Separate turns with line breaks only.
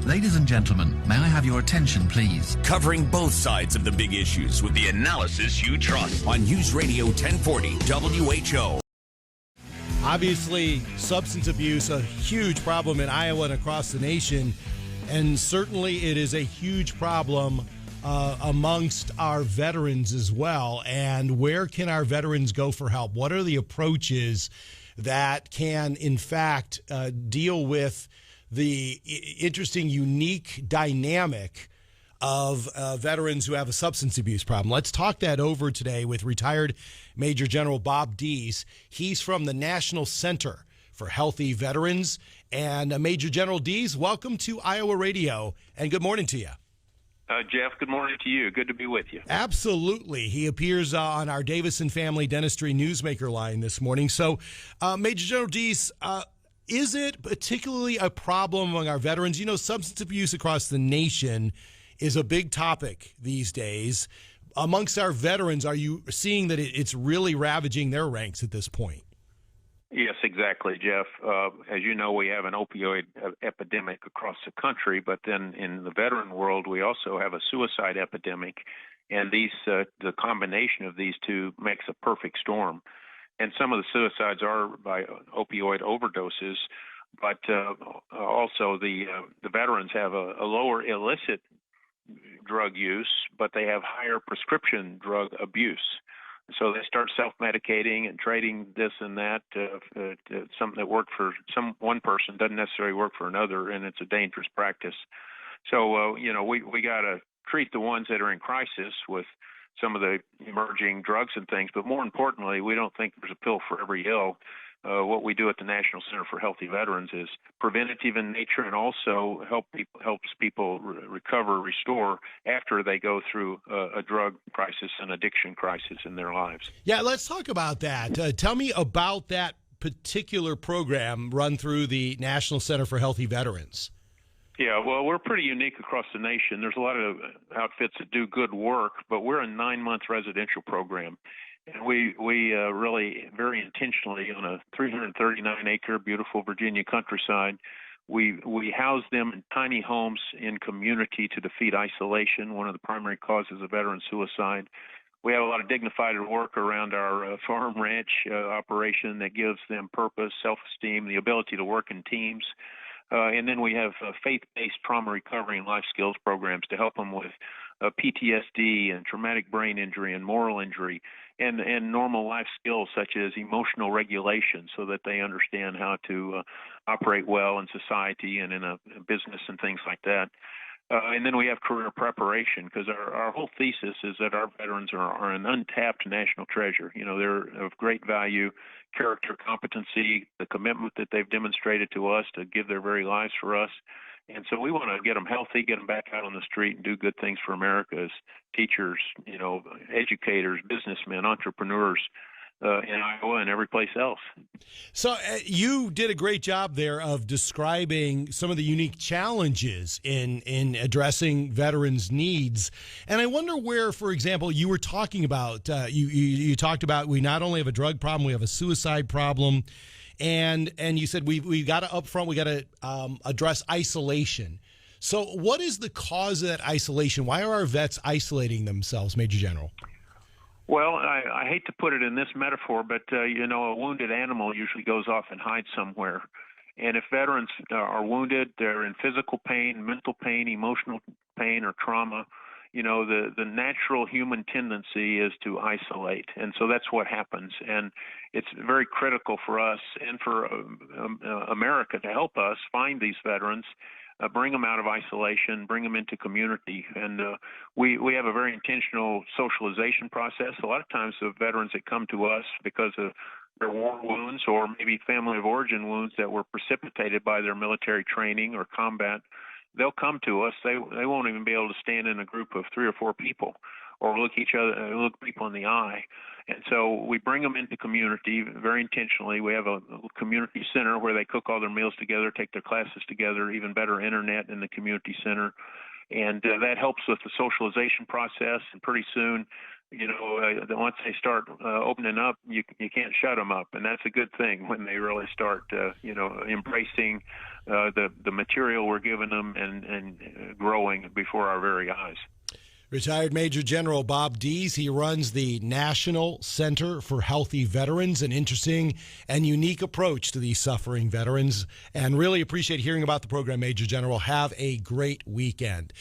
Ladies and gentlemen, may I have your attention, please?
Covering both sides of the big issues with the analysis you trust on News Radio 1040 WHO.
Obviously, substance abuse, a huge problem in Iowa and across the nation, and certainly it is a huge problem amongst our veterans as well. And where can our veterans go for help? What are the approaches that can, in fact, deal with the interesting, unique dynamic of veterans who have a substance abuse problem? Let's talk that over today with retired Major General Bob Dees. He's from the National Center for Healthy Veterans. And Major General Dees, welcome to Iowa Radio, and good morning to you.
Jeff, good morning to you. Good to be with you.
Absolutely. He appears on our Davison Family Dentistry Newsmaker line this morning. So, Major General Dees, is it particularly a problem among our veterans? You know, substance abuse across the nation is a big topic these days. Amongst our veterans, are you seeing that it's really ravaging their ranks at this point?
Yes, exactly, Jeff. As you know, we have an opioid epidemic across the country, but then in the veteran world, we also have a suicide epidemic, and the combination of these two makes a perfect storm. And some of the suicides are by opioid overdoses, but also the veterans have a lower illicit drug use, but they have higher prescription drug abuse. So they start self-medicating and trading this and that. Something that worked for one person doesn't necessarily work for another, and it's a dangerous practice. So, we got to treat the ones that are in crisis with some of the emerging drugs and things. But more importantly, we don't think there's a pill for every ill. What we do at the National Center for Healthy Veterans is preventative in nature, and also helps people recover, restore after they go through a drug crisis, an addiction crisis in their lives.
Yeah, let's talk about that. Tell me about that particular program run through the National Center for Healthy Veterans.
Yeah, well, we're pretty unique across the nation. There's a lot of outfits that do good work, but we're a 9-month residential program. And we really very intentionally, on a 339-acre beautiful Virginia countryside, we house them in tiny homes in community to defeat isolation, one of the primary causes of veteran suicide. We have a lot of dignified work around our farm ranch operation that gives them purpose, self-esteem, the ability to work in teams. And then we have faith-based trauma recovery and life skills programs to help them with PTSD and traumatic brain injury and moral injury, and normal life skills such as emotional regulation, so that they understand how to operate well in society and in a business and things like that. And then we have career preparation, because our whole thesis is that our veterans are an untapped national treasure. You know, they're of great value, character, competency, the commitment that they've demonstrated to us to give their very lives for us. And so we want to get them healthy, get them back out on the street, and do good things for America as teachers, educators, businessmen, entrepreneurs in Iowa and every place else.
So you did a great job there of describing some of the unique challenges in addressing veterans' needs. And I wonder where, for example, you were talking about, you talked about we not only have a drug problem, we have a suicide problem. And you said we got to up front, we got to address isolation. So what is the cause of that isolation? Why are our vets isolating themselves, Major General?
Well, I hate to put it in this metaphor, but, a wounded animal usually goes off and hides somewhere. And if veterans are wounded, they're in physical pain, mental pain, emotional pain, or trauma, the natural human tendency is to isolate. And so that's what happens. And it's very critical for us and for America to help us find these veterans, bring them out of isolation, bring them into community. And we have a very intentional socialization process. A lot of times the veterans that come to us because of their war wounds or maybe family of origin wounds that were precipitated by their military training or combat, they'll come to us. They won't even be able to stand in a group of 3 or 4 people or look people in the eye. And so we bring them into community very intentionally. We have a community center where they cook all their meals together, take their classes together, even better internet in the community center. And that helps with the socialization process. And pretty soon once they start opening up, you can't shut them up, and that's a good thing when they really start, embracing the material we're giving them and growing before our very eyes.
Retired Major General Bob Dees, he runs the National Center for Healthy Veterans, an interesting and unique approach to these suffering veterans, and really appreciate hearing about the program, Major General. Have a great weekend.